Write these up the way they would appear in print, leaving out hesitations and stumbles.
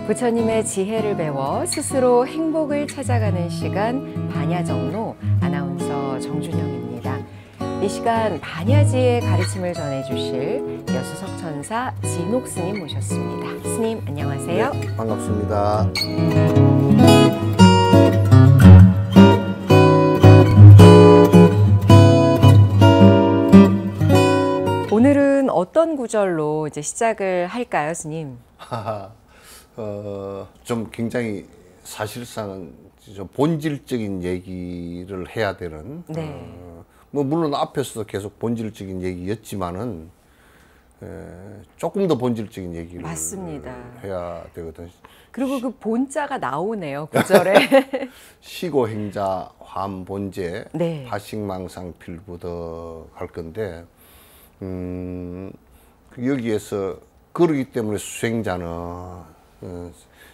부처님의 지혜를 배워 스스로 행복을 찾아가는 시간 반야정로 아나운서 정준영입니다. 이 시간 반야지의 가르침을 전해주실 여수석 천사 진옥 스님 모셨습니다. 스님 안녕하세요. 네, 반갑습니다. 오늘은 어떤 구절로 이제 시작을 할까요, 스님? 좀 굉장히 사실상은 좀 본질적인 얘기를 해야 되는, 네. 뭐 물론 앞에서도 계속 본질적인 얘기였지만은 조금 더 본질적인 얘기를 맞습니다. 해야 되거든. 그리고 그 본자가 나오네요, 구절에. 시고행자 화엄본제 네. 파식망상 필부덕 할 건데, 여기에서 그러기 때문에 수행자는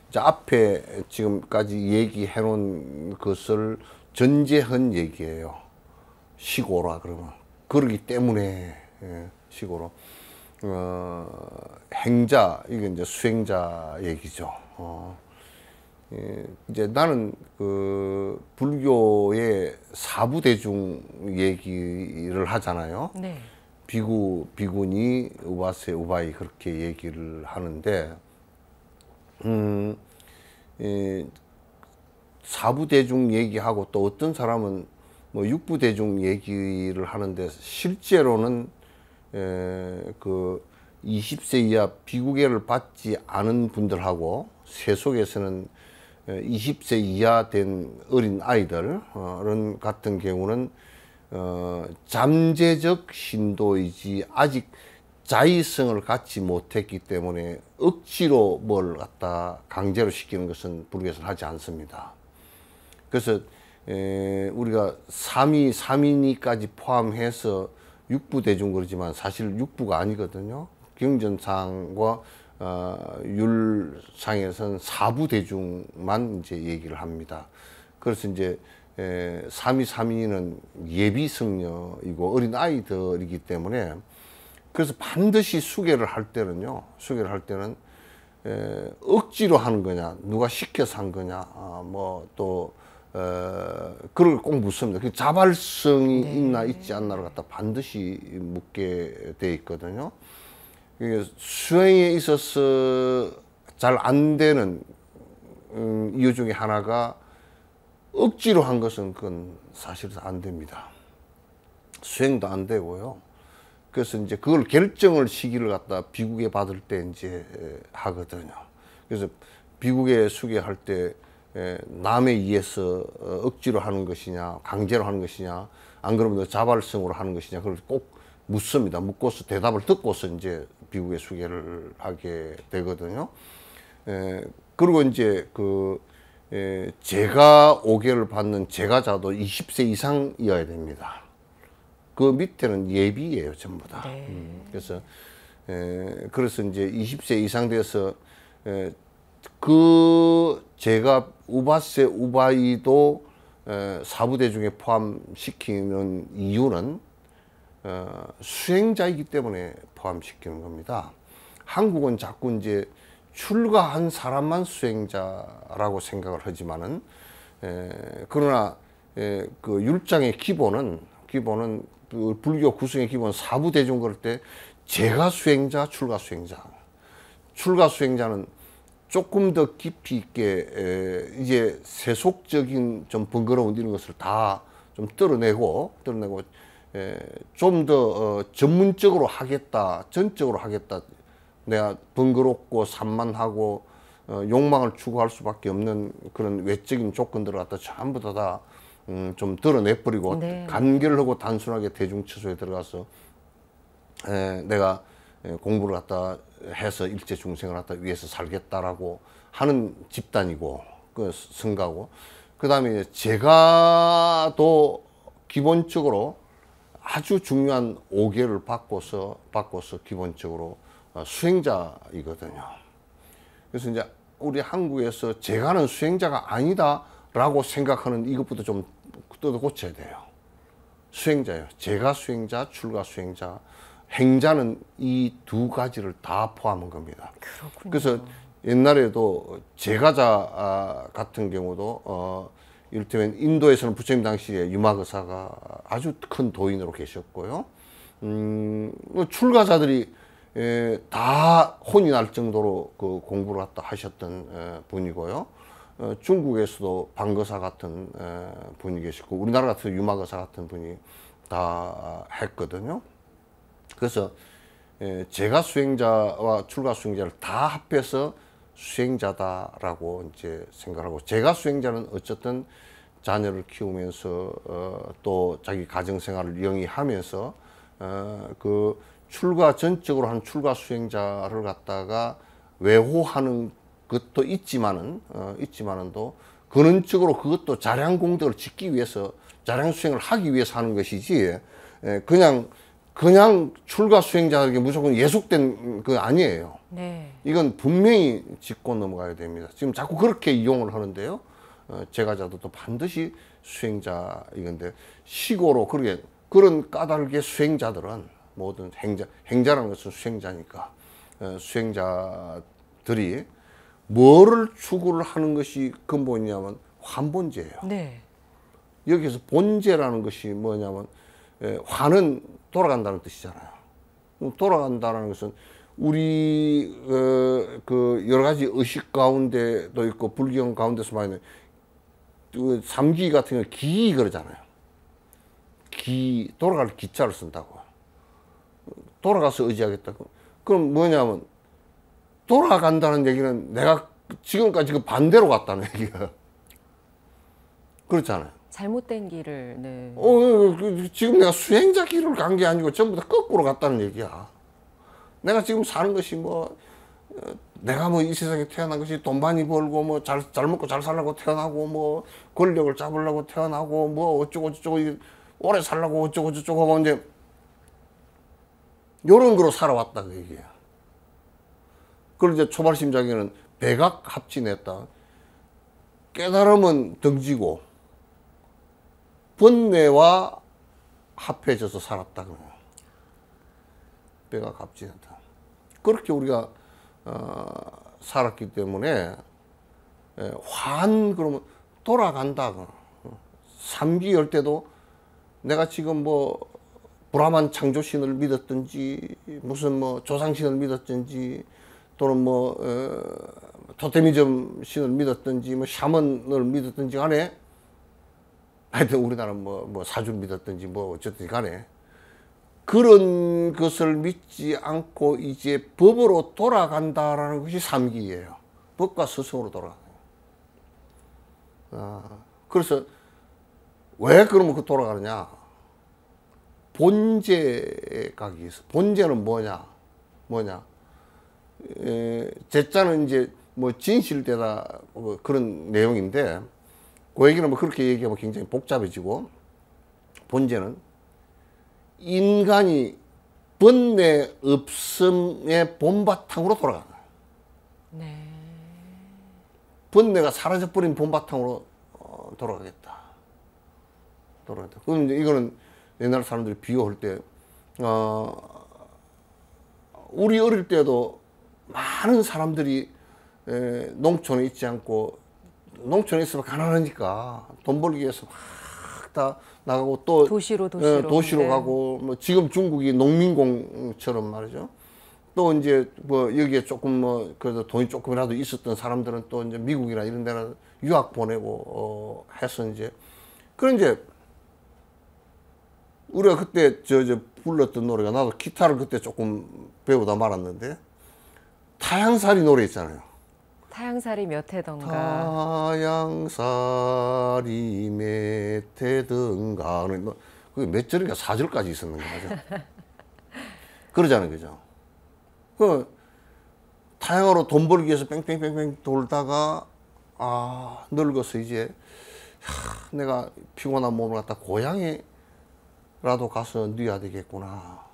이제 앞에 지금까지 얘기해 놓은 것을 전제한 얘기예요. 시고라 그러면 그러기 때문에 시고로 행자 이게 이제 수행자 얘기죠. 이제 나는 그 불교의 사부대중 얘기를 하잖아요. 네. 비구, 비구니, 우바세, 우바이 그렇게 얘기를 하는데, 사부대중 얘기하고 또 어떤 사람은 뭐 육부대중 얘기를 하는데, 실제로는 그 20세 이하 비구계를 받지 않은 분들하고 세속에서는 20세 이하 된 어린 아이들 같은 경우는 잠재적 신도이지 아직 자의성을 갖지 못했기 때문에 억지로 뭘 갖다 강제로 시키는 것은 불교에서는 하지 않습니다. 그래서 우리가 삼위니까지 포함해서 육부대중 그러지만 사실 육부가 아니거든요. 경전상과 율상에서는 사부대중만 이제 얘기를 합니다. 그래서 이제 삼위는 예비성녀이고 어린 아이들이기 때문에, 그래서 반드시 수계를 할 때는 억지로 하는 거냐, 누가 시켜서 한 거냐, 뭐 또 그걸 꼭 묻습니다. 그 자발성이 네. 있나 있지 않나를 갖다 반드시 묻게 돼 있거든요. 수행에 있어서 잘 안 되는 이유 중에 하나가 억지로 한 것은 그건 사실 안 됩니다. 수행도 안 되고요. 그래서 이제 그걸 결정을 시기를 갖다 비국에 받을 때 이제 하거든요. 그래서 비국에 수계할 때 남에 의해서 억지로 하는 것이냐, 강제로 하는 것이냐, 안 그러면 자발성으로 하는 것이냐, 그걸 꼭 묻습니다. 묻고서 대답을 듣고서 이제 비국에 수계를 하게 되거든요. 그리고 이제 제가 5개를 받는 제가자도 20세 이상이어야 됩니다. 그 밑에는 예비예요, 전부 다. 네. 그래서 이제 20세 이상 돼서 그 제가 우바세 우바이도 사부대중에 포함시키는 이유는 수행자이기 때문에 포함시키는 겁니다. 한국은 자꾸 이제 출가한 사람만 수행자라고 생각을 하지만은, 그러나 그 율장의 기본은 그 불교 구성의 기본 사부대중 그럴 때 제가 수행자, 출가 수행자. 출가 수행자는 조금 더 깊이 있게 이제 세속적인 좀 번거로운 이런 것을 다 좀 떨어내고 좀 더 전문적으로 하겠다, 전적으로 하겠다. 내가 번거롭고 산만하고 욕망을 추구할 수밖에 없는 그런 외적인 조건들을 갖다 전부 다 좀 드러내버리고, 네. 간결하고 단순하게 대중처소에 들어가서 내가 공부를 갖다 해서 일체 중생을 갖다 위해서 살겠다라고 하는 집단이고, 그 성가고, 그 다음에 제가도 기본적으로 아주 중요한 5개를 바꿔서 기본적으로 수행자이거든요. 그래서 이제 우리 한국에서 제가는 수행자가 아니다라고 생각하는 이것부터 좀 뜯어 고쳐야 돼요. 수행자예요. 제가 수행자, 출가 수행자, 행자는 이 두 가지를 다 포함한 겁니다. 그렇군요. 그래서 옛날에도 제가자 같은 경우도 이를테면 인도에서는 부처님 당시에 유막 의사가 아주 큰 도인으로 계셨고요. 출가자들이 다 혼이 날 정도로 그 공부를 갖다 하셨던 분이고요. 중국에서도 방거사 같은 분이 계시고 우리나라 같은 유막 의사 같은 분이 다 했거든요. 그래서 제가 수행자와 출가 수행자를 다 합해서 수행자다라고 이제 생각하고, 제가 수행자는 어쨌든 자녀를 키우면서 또 자기 가정 생활을 영위하면서 그 출가 전적으로 한 출가 수행자를 갖다가 외호하는 것도 있지만은도 근원적으로 그것도 자량 공덕을 짓기 위해서, 자량 수행을 하기 위해서 하는 것이지, 그냥 출가 수행자에게 무조건 예속된 거 아니에요. 네. 이건 분명히 짚고 넘어가야 됩니다. 지금 자꾸 그렇게 이용을 하는데요. 제가자도 또 반드시 수행자 이건데, 시고로 그런 까닭의 수행자들은 모든 행자라는 것은 수행자니까, 수행자들이 뭐를 추구를 하는 것이 근본이냐면 환본제예요. 네. 여기서 본제라는 것이 뭐냐면, 화는 돌아간다는 뜻이잖아요. 돌아간다는 것은 우리 그 여러 가지 의식 가운데도 있고 불경 가운데서 말하는 그 삼기 같은 경우 기 그러잖아요. 기, 돌아갈 기자를 쓴다고. 돌아가서 의지하겠다. 그럼 뭐냐면 돌아간다는 얘기는 내가 지금까지 그 반대로 갔다는 얘기야. 그렇잖아요. 잘못된 길을. 네. 지금 내가 수행자 길을 간 게 아니고 전부 다 거꾸로 갔다는 얘기야. 내가 지금 사는 것이 내가 이 세상에 태어난 것이 돈 많이 벌고 잘 먹고 잘 살려고 태어나고 권력을 잡으려고 태어나고 어쩌고 저쩌고 오래 살려고 어쩌고 저쩌고 하고 이제 요런 거로 살아왔다 그 얘기야. 그걸 이제 초발심자에게는 백악 합진했다. 깨달음은 등지고 번뇌와 합해져서 살았다 그래요. 백악 합진했다. 그렇게 우리가 살았기 때문에 그러면 돌아간다. 삼기 열 때도 내가 지금 브라만 창조신을 믿었든지 무슨 조상신을 믿었든지 또는 토테미즘 신을 믿었든지 샤먼을 믿었든지 간에, 하여튼 우리나라는 사주를 믿었든지 어쨌든 간에 그런 것을 믿지 않고 이제 법으로 돌아간다라는 것이 삼기예요. 법과 스승으로 돌아가요. 그래서 왜 그러면 돌아가느냐? 본제각이 있어. 본제는 뭐냐? 제자는 이제 진실되다 그런 내용인데, 그 얘기는 그렇게 얘기하면 굉장히 복잡해지고, 본제는 인간이 번뇌 없음의 본바탕으로 돌아가는 거예요. 네. 번뇌가 사라져버린 본바탕으로 돌아가겠다. 그럼 이제 이거는 옛날 사람들이 비유할 때, 우리 어릴 때도 많은 사람들이 농촌에 있지 않고, 농촌에 있으면 가난하니까 돈 벌기 위해서 막 다 나가고 또 도시로 도시로 네. 가고, 지금 중국이 농민공처럼 말이죠. 또 이제 여기에 조금 그래도 돈이 조금이라도 있었던 사람들은 또 이제 미국이나 이런 데는 유학 보내고 해서 이제, 그런 이제 우리가 그때 저 불렀던 노래가, 나도 기타를 그때 조금 배우다 말았는데, 타향살이 노래 있잖아요. 타향살이 몇 해던가. 타향살이 몇 해던가. 그게 몇 절인가 4절까지 있었는 거 맞아. 그러잖아요, 그죠? 타향으로 돈 벌기 위해서 뺑뺑뺑뺑 돌다가 늙어서 이제 내가 피곤한 몸을 갖다 고향에라도 가서 뉘어야 되겠구나.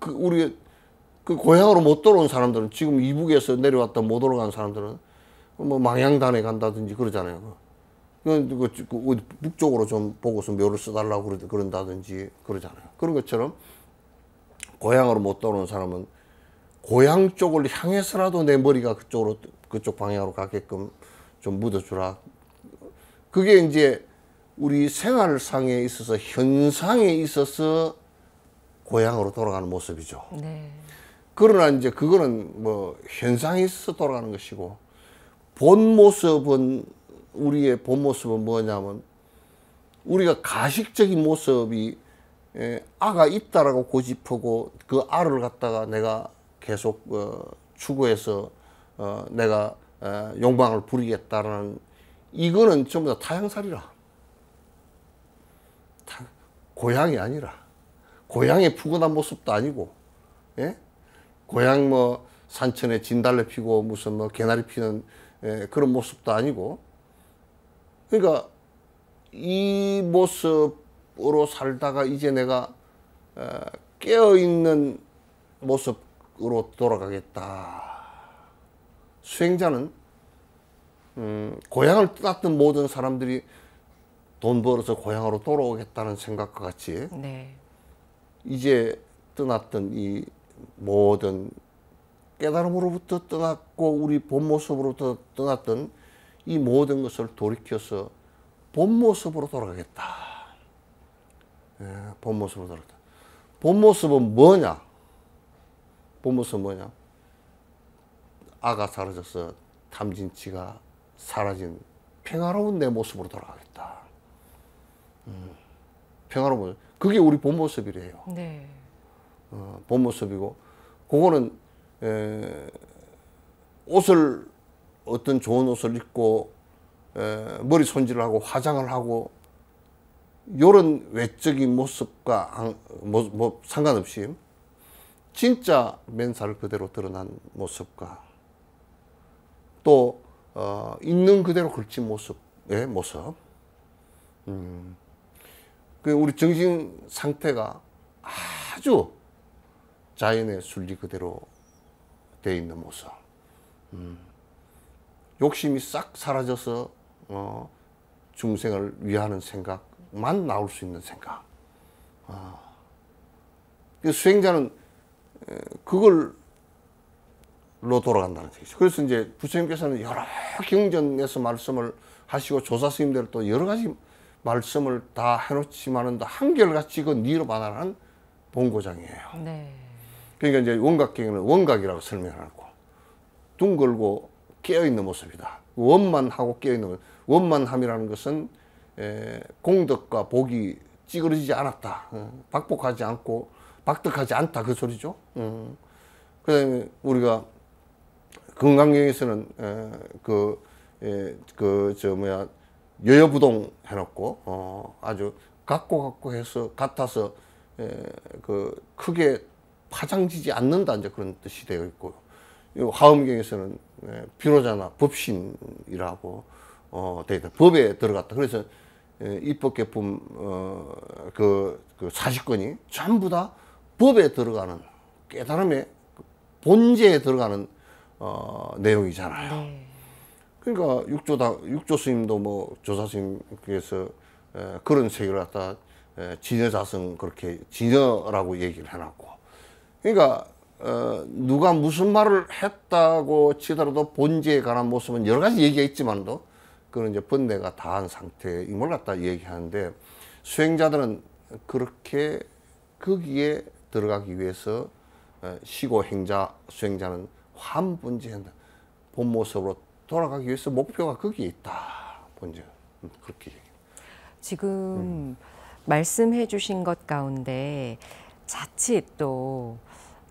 우리 고향으로 못 돌아온 사람들은, 지금 이북에서 내려왔다 못 돌아간 사람들은 망향단에 간다든지 그러잖아요. 북쪽으로 좀 보고서 묘를 써달라고 그런다든지 그러잖아요. 그런 것처럼 고향으로 못 돌아온 사람은 고향 쪽을 향해서라도 내 머리가 그쪽 방향으로 가게끔 좀 묻어주라. 그게 이제 우리 생활상에 있어서 현상에 있어서 고향으로 돌아가는 모습이죠. 네. 그러나 이제 그거는 뭐 현상에 있어서 돌아가는 것이고, 본 모습은, 우리의 본 모습은 뭐냐면 우리가 가식적인 모습이 아가 있다라고 고집하고 그 알을 갖다가 내가 계속 추구해서 내가 욕망을 부리겠다라는, 이거는 전부 다 타향살이라. 고향이 아니라, 고향의 푸근한 모습도 아니고, 예? 고향 뭐 산천에 진달래 피고 무슨 뭐 개나리 피는 그런 모습도 아니고, 그러니까 이 모습으로 살다가 이제 내가 깨어있는 모습으로 돌아가겠다. 수행자는 고향을 떠났던 모든 사람들이 돈 벌어서 고향으로 돌아오겠다는 생각과 같이, 네. 이제 떠났던 이 모든 깨달음으로부터 떠났고 우리 본 모습으로부터 떠났던 이 모든 것을 돌이켜서 본 모습으로 돌아가겠다. 본 모습으로 돌아가겠다. 본 모습은 뭐냐? 본 모습은 뭐냐? 아가 사라져서 탐진치가 사라진 평화로운 내 모습으로 돌아가겠다. 평화로운, 그게 우리 본 모습이래요. 네. 본 모습이고, 그거는 옷을, 어떤 좋은 옷을 입고 머리 손질을 하고 화장을 하고 요런 외적인 모습과 뭐 상관없이 진짜 맨살 그대로 드러난 모습과 또 있는 그대로 걸친 모습의 모습, 그 우리 정신 상태가 아주 자연의 순리 그대로 돼 있는 모습, 욕심이 싹 사라져서 중생을 위하는 생각만 나올 수 있는 생각. 그 수행자는 그걸로 돌아간다는 얘기죠. 그래서 이제 부처님께서는 여러 경전에서 말씀을 하시고 조사 스님들 또 여러 가지 말씀을 다 해놓지만은 한결같이 그 니르바나라는 본고장이에요. 네. 그러니까 이제 원각경에는 원각이라고 설명하고, 둥글고 깨어있는 모습이다. 원만하고 깨어있는 모습. 원만함이라는 것은 공덕과 복이 찌그러지지 않았다. 박복하지 않고 박덕하지 않다. 그 소리죠. 그 다음에 우리가 건강경에서는 여여부동 해놓고 아주 같고 해서 같아서 크게 파장지지 않는다, 이제 그런 뜻이 되어 있고, 화엄경에서는 비로자나 법신이라고 되어 있다. 법에 들어갔다. 그래서 입법개품 그 사시권이 전부 다 법에 들어가는, 깨달음의 본제에 들어가는 내용이잖아요. 네. 그러니까 육조 스님도 뭐 조사 스님께서 그런 세계를 갖다 진여자성, 그렇게 진여라고 얘기를 해놨고, 그러니까 누가 무슨 말을 했다고 치더라도 본제에 관한 모습은 여러 가지 얘기가 있지만도 그건 이제 번뇌가 다한 상태의 인물 갖다 얘기하는데, 수행자들은 그렇게 거기에 들어가기 위해서 시고 행자 수행자는 환본제한다. 본 모습으로 돌아가기 위해서 목표가 거기에 있다. 본제. 그렇게 얘기해요. 지금 말씀해 주신 것 가운데 자칫 또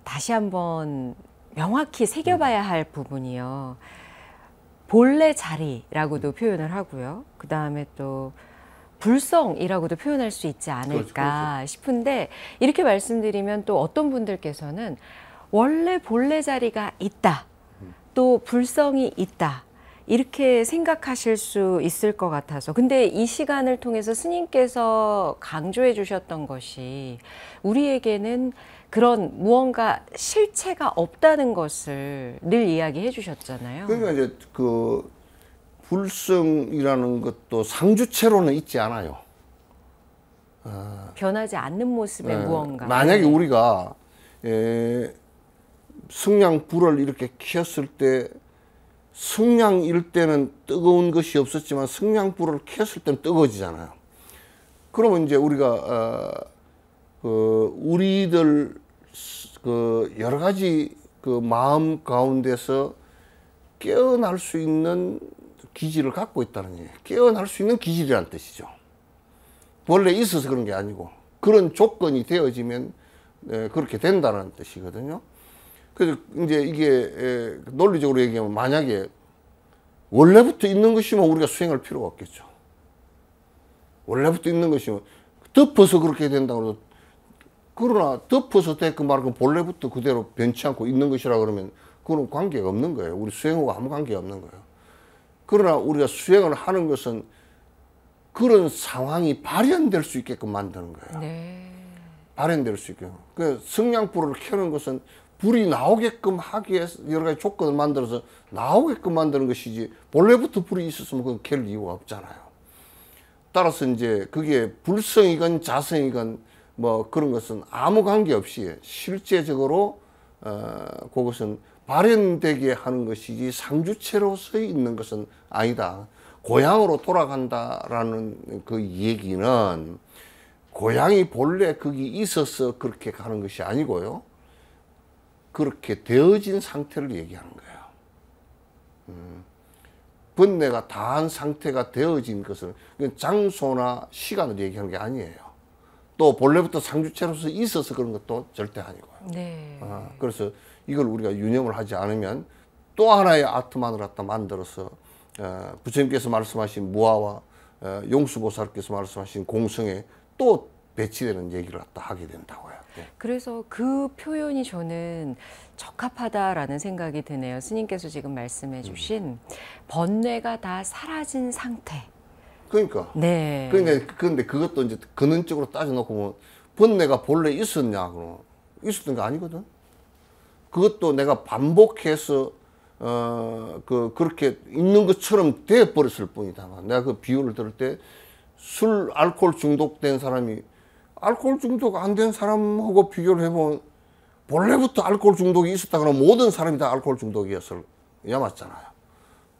다시 한번 명확히 새겨봐야 할 부분이요. 본래 자리라고도 표현을 하고요. 그 다음에 또 불성이라고도 표현할 수 있지 않을까 그렇죠. 싶은데, 이렇게 말씀드리면 또 어떤 분들께서는 원래 본래 자리가 있다, 또 불성이 있다, 이렇게 생각하실 수 있을 것 같아서. 근데 이 시간을 통해서 스님께서 강조해 주셨던 것이 우리에게는 그런 무언가 실체가 없다는 것을 늘 이야기해 주셨잖아요. 그러니까 이제 그 불성이라는 것도 상주체로는 있지 않아요. 변하지 않는 모습의 무언가. 만약에 네. 우리가 승냥불을 이렇게 켰을 때 승냥일 때는 뜨거운 것이 없었지만 승냥불을 켰을 때는 뜨거워지잖아요. 그러면 이제 우리가 우리들 여러 가지 마음 가운데서 깨어날 수 있는 기질을 갖고 있다는 얘기예요. 깨어날 수 있는 기질이라는 뜻이죠. 원래 있어서 그런 게 아니고 그런 조건이 되어지면 그렇게 된다는 뜻이거든요. 그래서 이제 이게 논리적으로 얘기하면 만약에 원래부터 있는 것이면 우리가 수행할 필요가 없겠죠. 원래부터 있는 것이면 덮어서 그렇게 된다고 해도, 그러나 덮어서 돼 그 말은 본래부터 그대로 변치 않고 있는 것이라 그러면 그건 관계가 없는 거예요. 우리 수행하고 아무 관계가 없는 거예요. 그러나 우리가 수행을 하는 것은 그런 상황이 발현될 수 있게끔 만드는 거예요. 네. 발현될 수 있게끔. 그 승냥불을 켜는 것은 불이 나오게끔 하기 위해서 여러 가지 조건을 만들어서 나오게끔 만드는 것이지 본래부터 불이 있었으면 그건 켤 이유가 없잖아요. 따라서 이제 그게 불성이건 자성이건 뭐 그런 것은 아무 관계없이 실제적으로 그것은 발현되게 하는 것이지 상주체로서 있는 것은 아니다. 고향으로 돌아간다라는 그 얘기는 고향이 본래 거기 있어서 그렇게 가는 것이 아니고요. 그렇게 되어진 상태를 얘기하는 거예요. 번뇌가 다한 상태가 되어진 것은 장소나 시간을 얘기하는 게 아니에요. 또 본래부터 상주체로서 있어서 그런 것도 절대 아니고요. 네. 그래서 이걸 우리가 유념을 하지 않으면 또 하나의 아트만을 갖다 만들어서 부처님께서 말씀하신 무아와 용수보살께서 말씀하신 공성에 또 배치되는 얘기를 갖다 하게 된다고요. 네. 그래서 그 표현이 저는 적합하다라는 생각이 드네요. 스님께서 지금 말씀해 주신 번뇌가 다 사라진 상태. 그러니까. 네. 그런데 그것도 이제 근원적으로 따져놓고 보면 번뇌가 본래 있었냐, 그럼 있었던 게 아니거든. 그것도 내가 반복해서 그렇게 있는 것처럼 돼 버렸을 뿐이다. 내가 그 비유를 들을 때 술, 알코올 중독된 사람이 알코올 중독 안 된 사람하고 비교를 해보면 본래부터 알코올 중독이 있었다 그러면 모든 사람이 다 알코올 중독이었을 맞잖아요.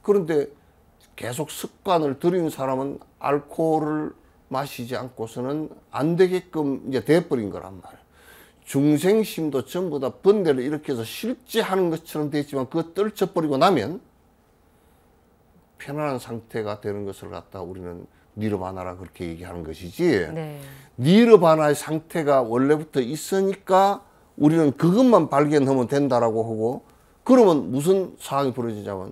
그런데 계속 습관을 들인 사람은 알코올을 마시지 않고서는 안 되게끔 이제 돼버린 거란 말이에요. 중생심도 전부 다 번뇌를 일으켜서 실제 하는 것처럼 돼 있지만 그거 떨쳐버리고 나면 편안한 상태가 되는 것을 갖다 우리는 니르바나라 그렇게 얘기하는 것이지. 네. 니르바나의 상태가 원래부터 있으니까 우리는 그것만 발견하면 된다라고 하고, 그러면 무슨 상황이 벌어지냐면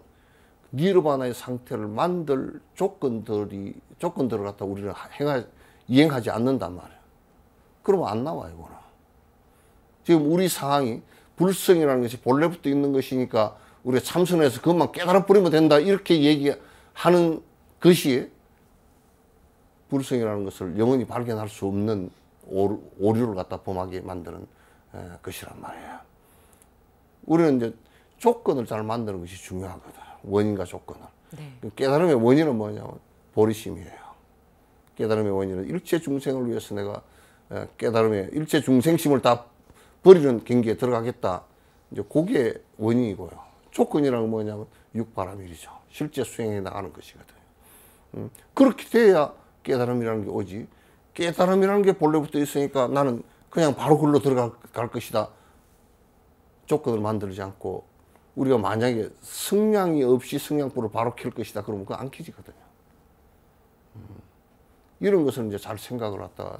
니르바나의 상태를 만들 조건들을 갖다 우리는 이행하지 않는단 말이에요. 그러면 안 나와요, 이거는. 지금 우리 상황이 불성이라는 것이 본래부터 있는 것이니까 우리가 참선해서 그것만 깨달아 버리면 된다 이렇게 얘기하는 것이 불성이라는 것을 영원히 발견할 수 없는 오류를 갖다 범하게 만드는 것이란 말이에요. 우리는 이제 조건을 잘 만드는 것이 중요하거든. 원인과 조건을. 네. 깨달음의 원인은 뭐냐면 보리심이에요. 깨달음의 원인은 일체 중생을 위해서 내가 깨달음의 일체 중생심을 다 버리는 경계에 들어가겠다. 이제 그게 원인이고요. 조건이라는 건 뭐냐면 육바라밀이죠. 실제 수행해 나가는 것이거든요. 그렇게 돼야 깨달음이라는 게 오지. 깨달음이라는 게 본래부터 있으니까 나는 그냥 바로 글로 들어갈 것이다. 조건을 만들지 않고 우리가 만약에 승량이 없이 승량불을 바로 켤 것이다. 그러면 그거 안 켜지거든요. 이런 것을 이제 잘 생각을 갖다가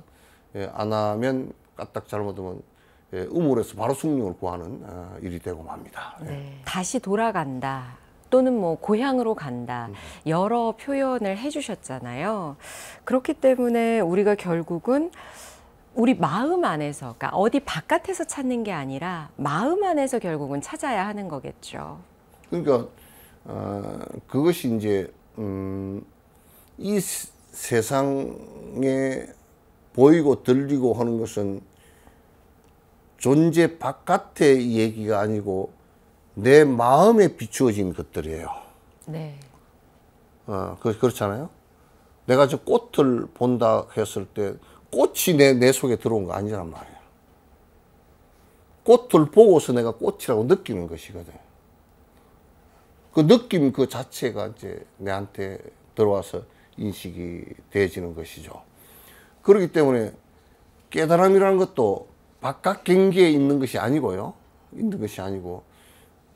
안 하면 까딱 잘못하면 우물에서 바로 숭령을 구하는 일이 되고 맙니다. 네. 다시 돌아간다. 또는 뭐 고향으로 간다. 여러 표현을 해주셨잖아요. 그렇기 때문에 우리가 결국은 우리 마음 안에서, 그러니까 어디 바깥에서 찾는 게 아니라 마음 안에서 결국은 찾아야 하는 거겠죠. 그러니까 그것이 이제 이 세상에 보이고 들리고 하는 것은 존재 바깥의 얘기가 아니고 내 마음에 비추어진 것들이에요. 네. 그렇잖아요. 내가 저 꽃을 본다 했을 때 꽃이 내 속에 들어온 거 아니란 말이에요. 꽃을 보고서 내가 꽃이라고 느끼는 것이거든. 그 느낌 그 자체가 이제 내한테 들어와서 인식이 되어지는 것이죠. 그렇기 때문에 깨달음이라는 것도 바깥 경계에 있는 것이 아니고요. 있는 것이 아니고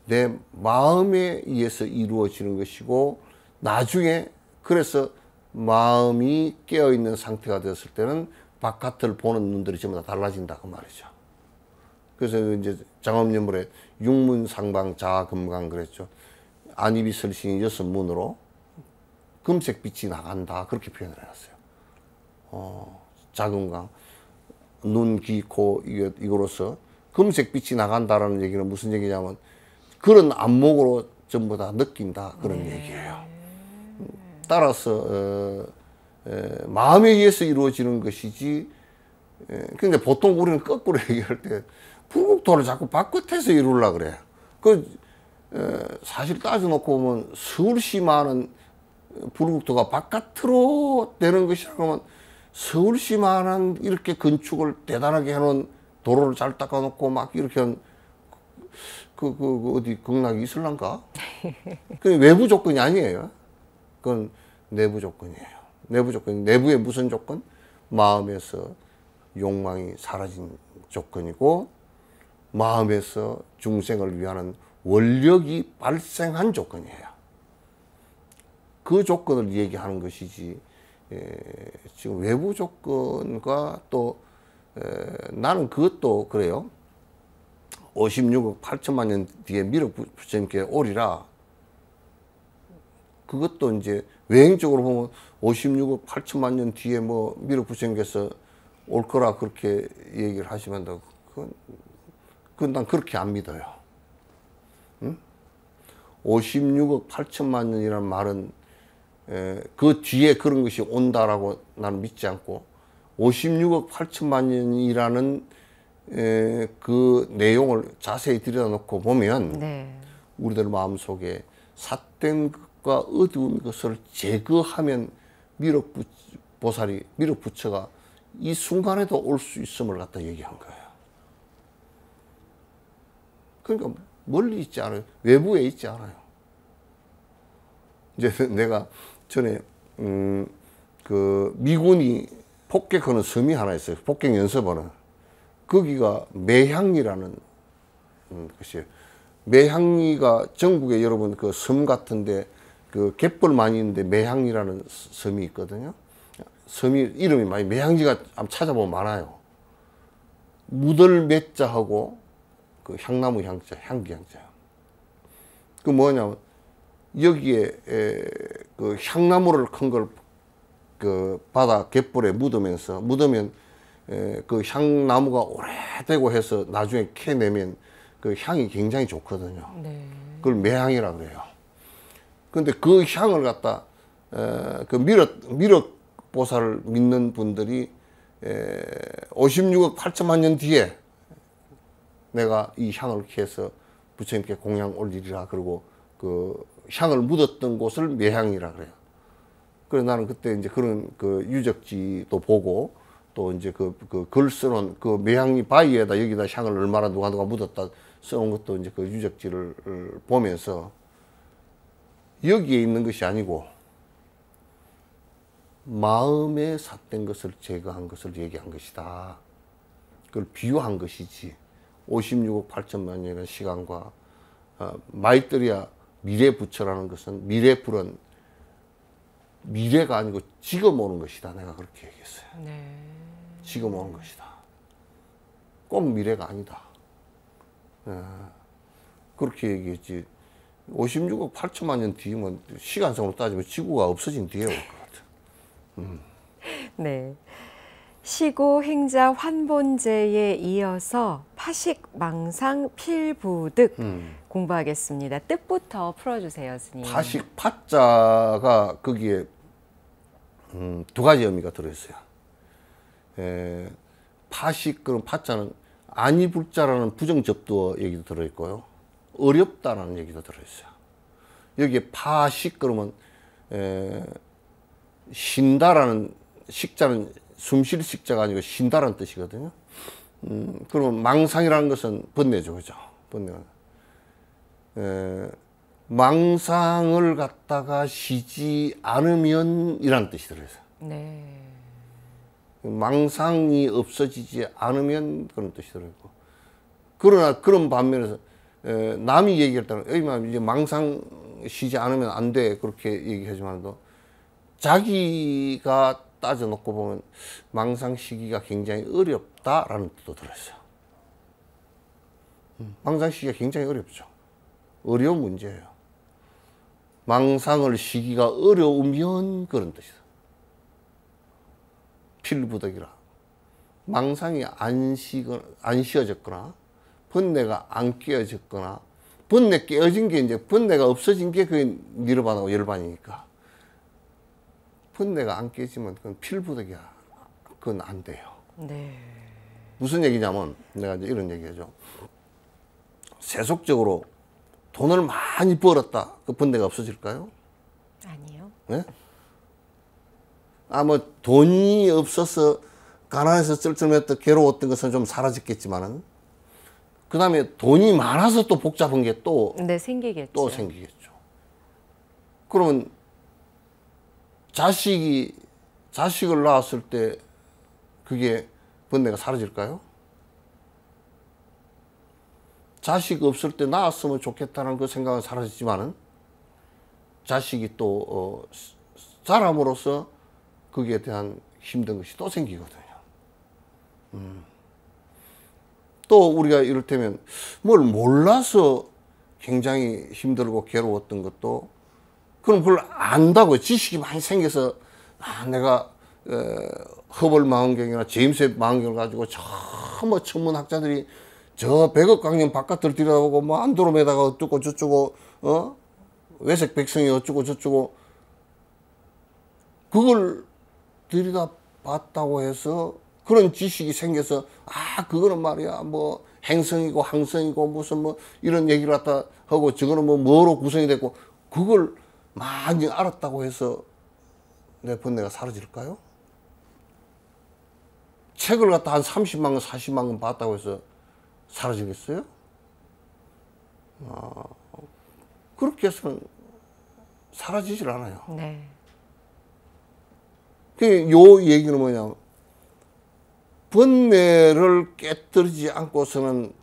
내 마음에 의해서 이루어지는 것이고, 나중에 그래서 마음이 깨어있는 상태가 되었을 때는 바깥을 보는 눈들이 전부 다 달라진다 그 말이죠. 그래서 이제 장엄연물에 육문상방 자금강 그랬죠. 안입이 설신이 여섯 문으로 금색빛이 나간다 그렇게 표현을 해놨어요. 자금강 눈, 귀, 코 이거로서 금색빛이 나간다라는 얘기는 무슨 얘기냐면 그런 안목으로 전부 다 느낀다 그런 얘기예요. 따라서 마음에 의해서 이루어지는 것이지. 근데 보통 우리는 거꾸로 얘기할 때 불국토를 자꾸 바깥에서 이루려고 그래. 사실 따져놓고 보면 서울시만은 불국토가 바깥으로 되는 것이라고 하면, 서울시만한 이렇게 건축을 대단하게 해놓은 도로를 잘 닦아놓고 막 이렇게 한 어디 극락이 있을란가? 그 외부 조건이 아니에요. 그건 내부 조건이에요. 내부 조건, 내부의 무슨 조건? 마음에서 욕망이 사라진 조건이고, 마음에서 중생을 위하는 원력이 발생한 조건이에요. 그 조건을 얘기하는 것이지, 지금 외부 조건과 또 나는 그것도 그래요. 56억 8천만 년 뒤에 미륵 부처님께 오리라. 그것도 이제 외행적으로 보면 56억 8천만 년 뒤에 뭐 미륵 부처님께서 올 거라 그렇게 얘기를 하시면 그건 난 그렇게 안 믿어요. 응? 56억 8천만 년이라는 말은 그 뒤에 그런 것이 온다라고 나는 믿지 않고, 56억 8천만 년이라는 그 내용을 자세히 들여다놓고 보면 네. 우리들 마음속에 삿된 것과 어두운 것을 제거하면 미륵 보살이, 미륵 부처가 이 순간에도 올 수 있음을 갖다 얘기한 거예요. 그러니까 멀리 있지 않아요. 외부에 있지 않아요. 이제 내가 전에 그 미군이 폭격하는 섬이 하나 있어요. 폭격 연습하는. 거기가 매향리라는 것이에요. 매향리가 전국에 여러분 그 섬 같은데 그 갯벌 많이 있는데 매향리라는 섬이 있거든요. 섬이 이름이 많이, 매향리가 한번 찾아보면 많아요. 무들 매자하고 그 향나무 향자, 향기 향자요. 그 뭐냐면 여기에 그 향나무를 큰 걸 그 바다 갯벌에 묻으면 그 향나무가 오래되고 해서 나중에 캐내면 그 향이 굉장히 좋거든요. 네. 그걸 매향이라 그래요. 근데 그 향을 갖다 그 미륵 보살을 믿는 분들이 56억 8천만 년 뒤에 내가 이 향을 캐서 부처님께 공양 올리리라 그러고 그 향을 묻었던 곳을 매향이라 그래요. 그래서 나는 그때 이제 그런 그 유적지도 보고 또 이제 그 글 써놓은 그 매향리 바위에다 여기다 향을 얼마나 누가 묻었다 써놓은 것도 이제 그 유적지를 보면서 여기에 있는 것이 아니고 마음에 삿된 것을 제거한 것을 얘기한 것이다. 그걸 비유한 것이지 56억 8천만 년의 시간과 마이뜨리아 미래 부처라는 것은 미래불은 미래가 아니고 지금 오는 것이다. 내가 그렇게 얘기했어요. 네. 지금 오는 것이다. 꼭 미래가 아니다. 그렇게 얘기했지. 56억 8천만 년 뒤면 시간상으로 따지면 지구가 없어진 뒤에 올 것 같아. 네. 시고 행자 환본제에 이어서 파식 망상 필부득 공부하겠습니다. 뜻부터 풀어주세요, 스님. 파식 파자가 거기에 두 가지 의미가 들어있어요. 파식 그런 파자는 아니불자라는 부정접두어 얘기도 들어있고요. 어렵다라는 얘기도 들어있어요. 여기에 파식 그러면 쉰다라는 식자는 숨 쉴 식자가 아니고 쉰다라는 뜻이거든요. 그러면 망상이라는 것은 번뇌죠, 그죠? 번뇌가. 망상을 갖다가 쉬지 않으면 이라는 뜻이 들어있어요. 네. 망상이 없어지지 않으면 그런 뜻이 들어있고. 그러나 그런 반면에서 남이 얘기할 때는 이제 망상 쉬지 않으면 안 돼 그렇게 얘기하지만도 자기가 따져놓고 보면 망상 쉬기가 굉장히 어렵다라는 뜻도 들어있어요. 망상 쉬기가 굉장히 어렵죠. 어려운 문제예요. 망상을 쉬기가 어려우면 그런 뜻이다. 필부덕이라. 망상이 안 쉬어졌거나 번뇌가 안 깨어졌거나 번뇌 깨어진 게 이제 번뇌가 없어진 게 그게 니르바나고 열반이니까 번뇌가 안 깨지면 그건 필부덕이야. 그건 안 돼요. 네. 무슨 얘기냐면 내가 이제 이런 얘기하죠. 세속적으로 돈을 많이 벌었다. 그 번뇌가 없어질까요? 아니요. 네? 뭐 돈이 없어서 가난해서 쩔쩔맸던 괴로웠던 것은 좀 사라졌겠지만은 그 다음에 돈이 많아서 또 복잡한 게 또 네, 생기겠죠. 또 생기겠죠. 그러면 자식을 낳았을 때 그게 번뇌가 사라질까요? 자식 없을 때 낳았으면 좋겠다는 그 생각은 사라지지만은 자식이 또 자람으로서 거기에 대한 힘든 것이 또 생기거든요. 또 우리가 이를테면 뭘 몰라서 굉장히 힘들고 괴로웠던 것도 그럼 그걸 안다고 지식이 많이 생겨서 내가 허벌 망원경이나 제임스 웹 망원경을 가지고 뭐 천문학자들이 저 백억 광년 바깥을 들여다보고 뭐 안드로메다가 어쩌고 저쩌고 외색 백성이 어쩌고 저쩌고 그걸 들여다봤다고 해서 그런 지식이 생겨서 그거는 말이야 뭐 행성이고 항성이고 무슨 뭐 이런 얘기를 갖다 하고 저거는 뭐 뭐로 구성이 됐고 그걸 많이 알았다고 해서 내 번뇌가 사라질까요? 책을 갖다 한 30만 권 40만 권 봤다고 해서 사라지겠어요? 그렇게 해서는 사라지질 않아요. 네. 요 얘기는 뭐냐면 번뇌를 깨뜨리지 않고서는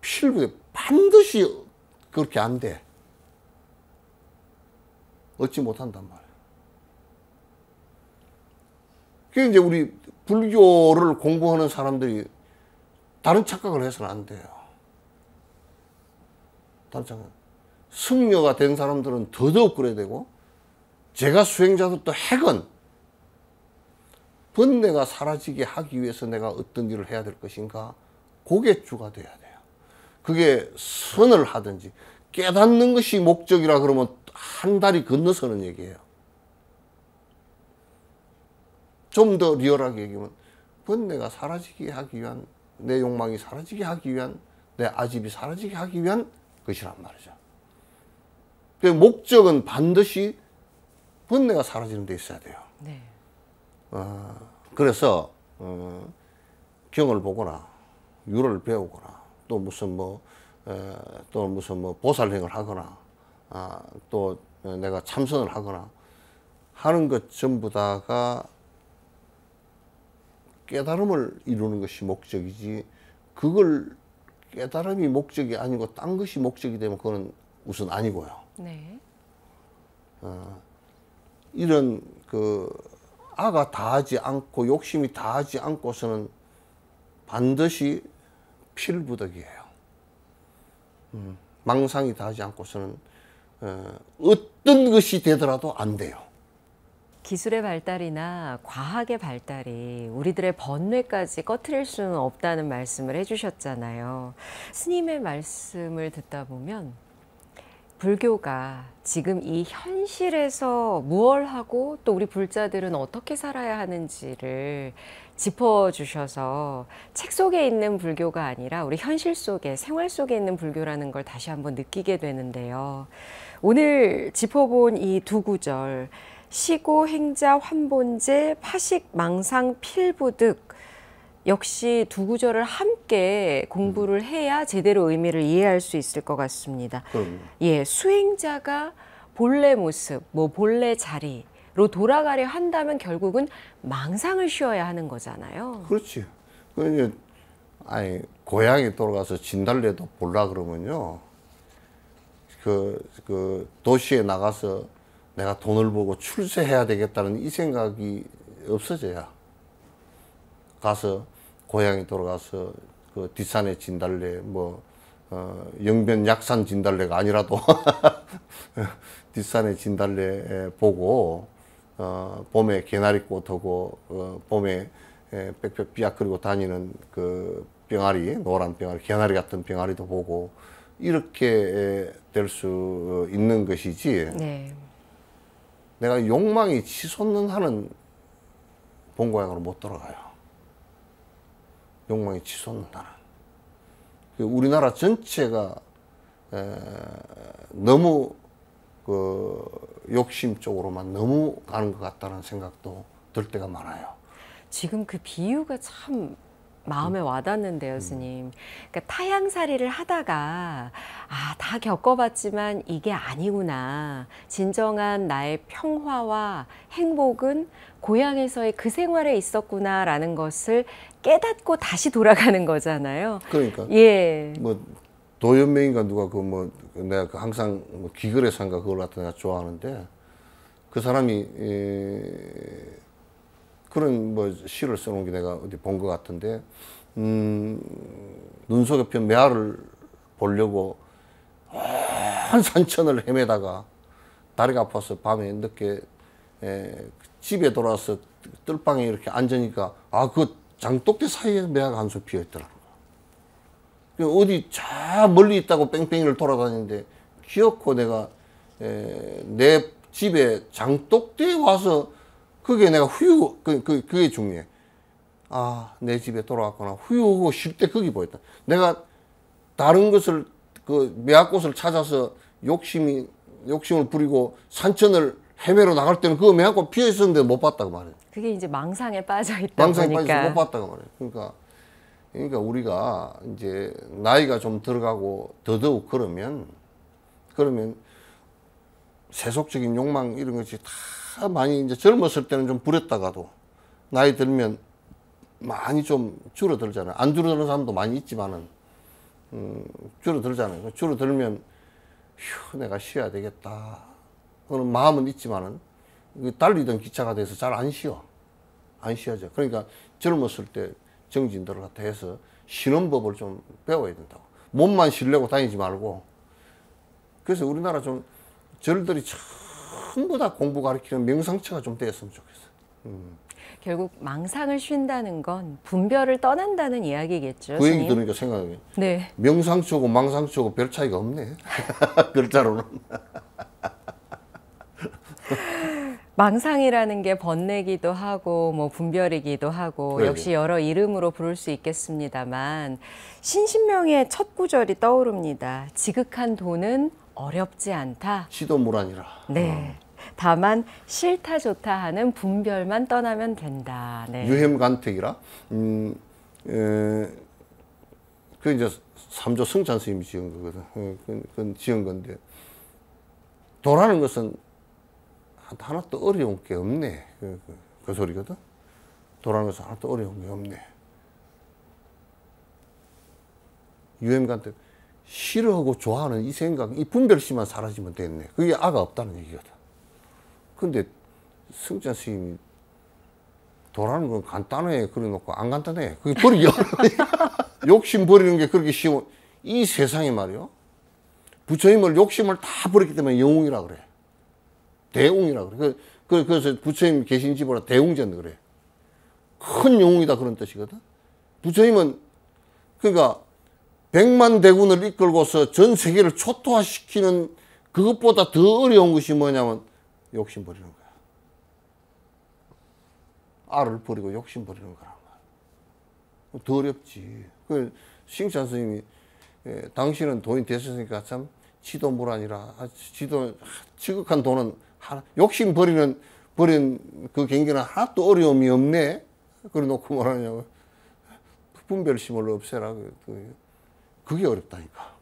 필부덕 반드시 그렇게 안 돼. 얻지 못한단 말이에요. 그게 이제 우리 불교를 공부하는 사람들이 다른 착각을 해서는 안 돼요. 다른 착각. 승려가 된 사람들은 더더욱 그래야 되고 제가 수행자들도 핵은 번뇌가 사라지게 하기 위해서 내가 어떤 일을 해야 될 것인가 그게 주가 돼야 돼요. 그게 선을 하든지 깨닫는 것이 목적이라 그러면 한 다리 건너서는 얘기예요. 좀 더 리얼하게 얘기하면 번뇌가 사라지게 하기 위한 내 욕망이 사라지게 하기 위한 내 아집이 사라지게 하기 위한 것이란 말이죠. 그 목적은 반드시 번뇌가 사라지는 데 있어야 돼요. 네. 그래서 경을 보거나 유를 배우거나 또 무슨 뭐 보살행을 하거나 또 내가 참선을 하거나 하는 것 전부 다가 깨달음을 이루는 것이 목적이지 그걸 깨달음이 목적이 아니고 딴 것이 목적이 되면 그건 우선 아니고요. 네. 이런 아가 다하지 않고 욕심이 다하지 않고서는 반드시 필부덕이에요. 망상이 다하지 않고서는 어떤 것이 되더라도 안 돼요. 기술의 발달이나 과학의 발달이 우리들의 번뇌까지 꺼트릴 수는 없다는 말씀을 해주셨잖아요. 스님의 말씀을 듣다 보면 불교가 지금 이 현실에서 무엇을 하고 또 우리 불자들은 어떻게 살아야 하는지를 짚어주셔서 책 속에 있는 불교가 아니라 우리 현실 속에 생활 속에 있는 불교라는 걸 다시 한번 느끼게 되는데요. 오늘 짚어본 이 두 구절 시고 행자 환본제 파식 망상 필부득 역시 두 구절을 함께 공부를 해야 제대로 의미를 이해할 수 있을 것 같습니다. 그럼요. 예, 수행자가 본래 모습, 뭐 본래 자리로 돌아가려 한다면 결국은 망상을 쉬어야 하는 거잖아요. 그렇지. 그 이제 아니 고향에 돌아가서 진달래도 볼라 그러면요. 그 도시에 나가서 내가 돈을 벌고 출세해야 되겠다는 이 생각이 없어져야 가서 고향에 돌아가서 그 뒷산의 진달래 뭐 영변 약산 진달래가 아니라도 뒷산의 진달래 보고 봄에 개나리꽃하고 봄에 빽빽 삐약거리고 다니는 그 병아리 노란 병아리 개나리 같은 병아리도 보고 이렇게 될 수 있는 것이지. 네. 내가 욕망이 치솟는 한은 본고향으로 못 돌아가요. 욕망이 치솟는 한은. 우리나라 전체가 너무 그 욕심 쪽으로만 너무 가는 것 같다는 생각도 들 때가 많아요. 지금 그 비유가 참 마음에 와닿는데요, 스님. 그러니까 타향살이를 하다가 다 겪어봤지만 이게 아니구나. 진정한 나의 평화와 행복은 고향에서의 그 생활에 있었구나라는 것을 깨닫고 다시 돌아가는 거잖아요. 그러니까 예. 뭐 도연맹인가 누가 그 뭐 내가 그 항상 뭐 귀걸이상가 그걸 갖다 내가 좋아하는데 그 사람이 그런 뭐 시를 써놓은 게 내가 어디 본 것 같은데 눈속에 편 매화를 보려고 온 산천을 헤매다가 다리가 아파서 밤에 늦게 집에 돌아와서 뜰방에 이렇게 앉으니까 그 장독대 사이에 매화가 한 수 피어 있더라고요. 어디 저 멀리 있다고 뺑뺑이를 돌아다니는데 기어코 내가 내 집에 장독대에 와서 그게 내가 그게 중요해. 내 집에 돌아왔구나. 후유하고 쉴 때 그게 보였다. 내가 다른 것을, 그 매화꽃을 찾아서 욕심을 부리고 산천을 헤매러 나갈 때는 그 매화꽃 피어 있었는데 못 봤다고 말이야. 그게 이제 망상에 빠져 있다 망상에 보니까. 빠져서 못 봤다고 말이야. 그러니까 우리가 이제 나이가 좀 들어가고 더더욱 그러면 세속적인 욕망 이런 것이 다 많이 이제 젊었을 때는 좀 부렸다가도 나이 들면 많이 좀 줄어들잖아요. 안 줄어드는 사람도 많이 있지만은 줄어들잖아요. 줄어들면 내가 쉬어야 되겠다 그런 마음은 있지만은 달리던 기차가 돼서 잘 안 쉬어져. 그러니까 젊었을 때 정진들을 갖다 해서 쉬는 법을 좀 배워야 된다고. 몸만 쉬려고 다니지 말고. 그래서 우리나라 좀 절들이 전부 다 공부 가르치는 명상처가 좀 됐으면 좋겠어. 결국 망상을 쉰다는 건 분별을 떠난다는 이야기겠죠. 그 얘기 스님? 들으니까 생각이. 네. 명상초고 망상초고 별 차이가 없네. 글자로는. 망상이라는 게 번뇌기도 하고 뭐 분별이기도 하고 그러게. 역시 여러 이름으로 부를 수 있겠습니다만 신신명의 첫 구절이 떠오릅니다. 지극한 도는 어렵지 않다. 지도무란이라. 네. 다만 싫다 좋다 하는 분별만 떠나면 된다. 네. 유햄간택이라. 그 이제 삼조 승찬 스님이 지은 거거든. 그건 지은 건데 도라는 것은 하나도 어려운 게 없네. 그 소리거든. 도라는 것은 하나도 어려운 게 없네. 유햄간택. 싫어하고 좋아하는 이 생각, 이 분별심만 사라지면 됐네. 그게 아가 없다는 얘기거든. 근데 승찬 스님이 도라는 건 간단해 그래 놓고 안 간단해. 그게 버리기 어려우니까. 욕심 버리는 게 그렇게 쉬워. 이 세상에 말이요. 부처님을 욕심을 다 버렸기 때문에 영웅이라 그래. 대웅이라 그래. 그래서 부처님 계신 집으로 대웅전 그래. 큰 영웅이다 그런 뜻이거든. 부처님은 그러니까 100만 대군을 이끌고서 전 세계를 초토화시키는 그것보다 더 어려운 것이 뭐냐면 욕심 버리는 거야. 알을 버리고 욕심 버리는 거란 말이야. 더 어렵지. 그 싱찬 스님이 당신은 돈이 됐으니까 참 지도무란이라. 지극한 돈은 욕심 버린 그 경기는 하나도 어려움이 없네. 그래 놓고 뭐라냐고. 분별심을 없애라. 그게 어렵다니까.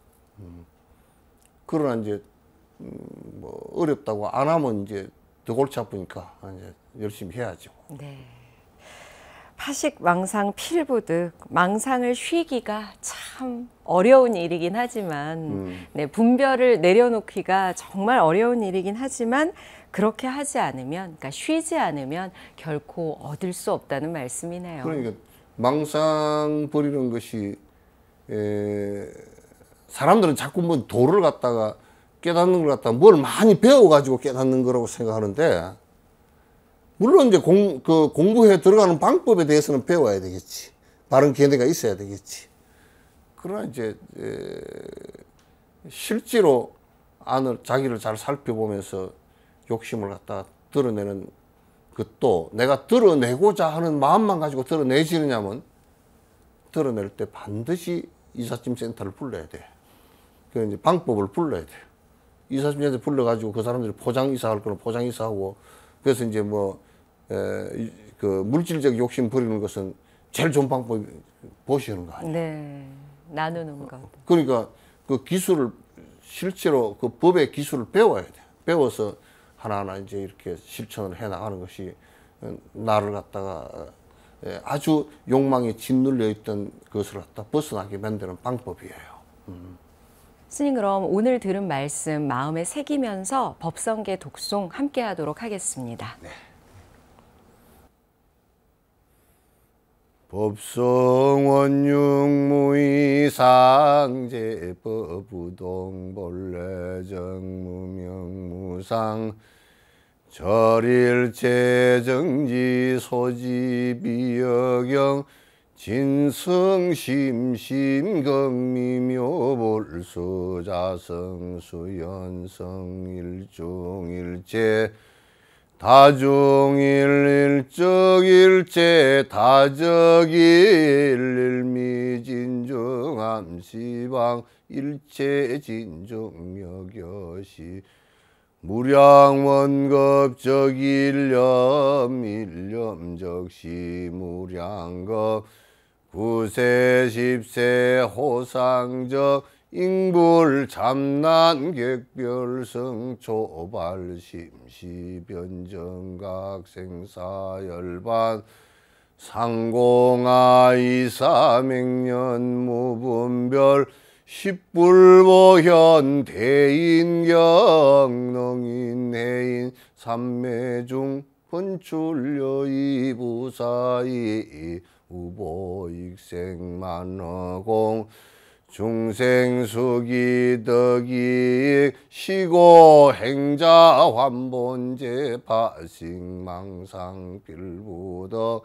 그러나 이제 뭐 어렵다고 안 하면 이제 더 골치 아프니까 이제 열심히 해야죠. 네. 파식망상 필부득, 망상을 쉬기가 참 어려운 일이긴 하지만 네, 분별을 내려놓기가 정말 어려운 일이긴 하지만 그렇게 하지 않으면, 그러니까 쉬지 않으면 결코 얻을 수 없다는 말씀이네요. 그러니까 망상 버리는 것이 사람들은 자꾸 뭐 도를 갖다가 깨닫는 걸 갖다가 뭘 많이 배워가지고 깨닫는 거라고 생각하는데, 물론 이제 공부해 들어가는 방법에 대해서는 배워야 되겠지. 바른 견해가 있어야 되겠지. 그러나 이제 실제로 자기를 잘 살펴보면서 욕심을 갖다가 드러내는 것도, 내가 드러내고자 하는 마음만 가지고 드러내지느냐면 드러낼 때 반드시 이삿짐센터를 불러야 돼. 그 이제 방법을 불러야 돼. 이삿짐센터 불러가지고 그 사람들이 포장 이사할 거는 포장 이사하고, 그래서 이제 그 물질적 욕심 버리는 것은 제일 좋은 방법이 보시는 거 아니에요. 네, 나누는 것. 그러니까 그 기술을 실제로 그 법의 기술을 배워야 돼. 배워서 하나하나 이제 이렇게 실천을 해 나가는 것이 나를 갖다가 아주 욕망에 짓눌려 있던 것을 갖다 벗어나게 만드는 방법이에요. 스님, 그럼 오늘 들은 말씀 마음에 새기면서 법성계 독송 함께 하도록 하겠습니다. 네. 법성원육무이상제 법우동본래정무명무상 절일제정지 소지비여경 진성심심경미묘불수자성수연성일중일제 다중일일적일제 다적일일미진중암시방 일체진중여겨시 무량원급적일념 일념적시 무량급 구세 십세 호상적 인불 참난 객별성 초발 심시 변정각 생사열반 상공아 이사맹년 무분별 십불보현 대인경 능인해인 삼매중 번출려 이부사이 우보익생만어공 중생수기덕이익 시고행자 환본제 파식망상필부덕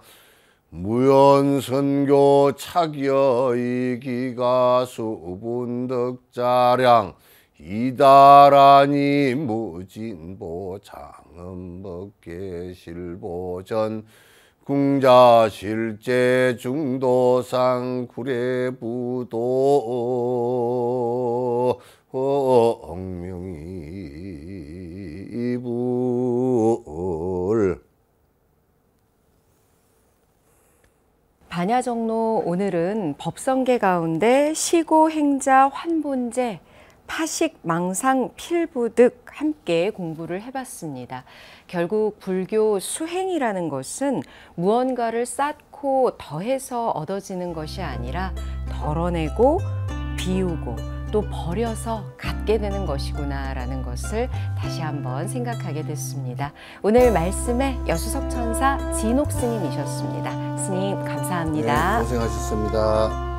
무연선교 착여이 기가수분덕자량 이다라니 무진보 장엄법계실보전 궁자실제 중도상 구례부도 엉명이불. 반야정로, 오늘은 법성계 가운데 시고행자 환본제 파식망상 필부득 함께 공부를 해봤습니다. 결국 불교 수행이라는 것은 무언가를 쌓고 더해서 얻어지는 것이 아니라 덜어내고 비우고 또 버려서 갖게 되는 것이구나라는 것을 다시 한번 생각하게 됐습니다. 오늘 말씀에 여수석 천사 진옥 스님이셨습니다. 스님 감사합니다. 네, 고생하셨습니다.